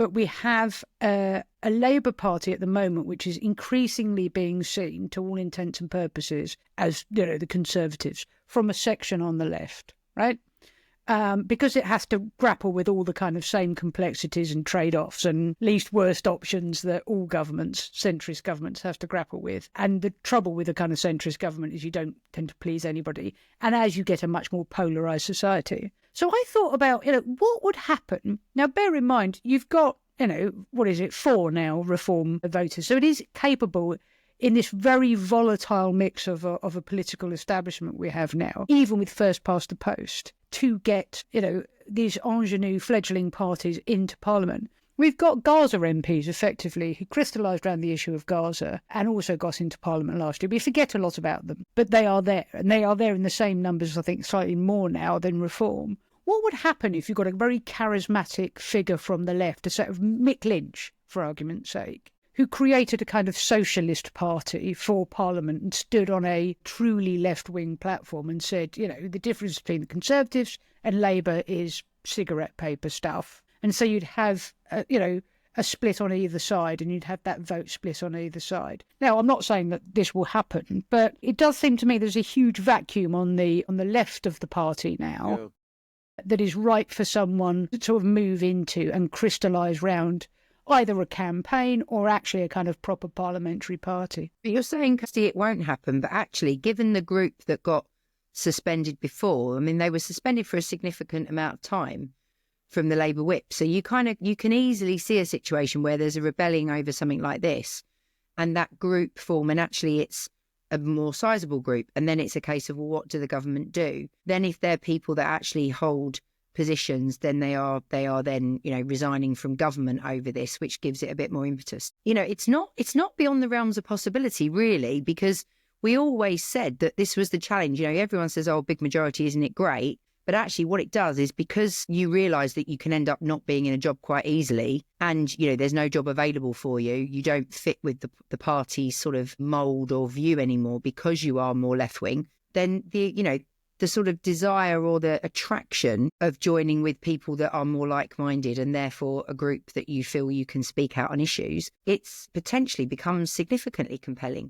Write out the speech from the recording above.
But we have a Labour Party at the moment which is increasingly being seen, to all intents and purposes, as, you know, the Conservatives from a section on the left, right? Because it has to grapple with all the kind of same complexities and trade-offs and least worst options that all governments, centrist governments, have to grapple with. And the trouble with a kind of centrist government is you don't tend to please anybody. And as you get a much more polarised society. So I thought about, you know, what would happen? Now, bear in mind, you've got, you know, 4 now reform voters. So it is capable, in this very volatile mix of a political establishment we have now, even with first past the post, to get, you know, these ingenue fledgling parties into Parliament. We've got Gaza MPs, effectively, who crystallised around the issue of Gaza and also got into Parliament last year. We forget a lot about them, but they are there, and they are there in the same numbers, I think, slightly more now than Reform. What would happen if you got a very charismatic figure from the left, a sort of Mick Lynch, for argument's sake, who created a kind of socialist party for Parliament and stood on a truly left-wing platform and said, you know, the difference between the Conservatives and Labour is cigarette paper stuff. And so you'd have, you know, a split on either side, and you'd have that vote split on either side. Now, I'm not saying that this will happen, but it does seem to me there's a huge vacuum on the left of the party now that is ripe for someone to sort of move into and crystallise round either a campaign or actually a kind of proper parliamentary party. But you're saying, Kirsty, it won't happen, but actually, given the group that got suspended before, I mean, they were suspended for a significant amount of time from the Labour whip. So you can easily see a situation where there's a rebelling over something like this, and that group form, and actually it's a more sizable group, and then it's a case of, well, what do the government do? Then if they're people that actually hold positions, then they are then, you know, resigning from government over this, which gives it a bit more impetus. You know, it's not beyond the realms of possibility, really, because we always said that this was the challenge. You know, everyone says, oh, big majority, isn't it great? But actually what it does is, because you realise that you can end up not being in a job quite easily, and, you know, there's no job available for you, you don't fit with the party's sort of mould or view anymore because you are more left-wing, then the sort of desire or the attraction of joining with people that are more like-minded, and therefore a group that you feel you can speak out on issues, it's potentially becomes significantly compelling.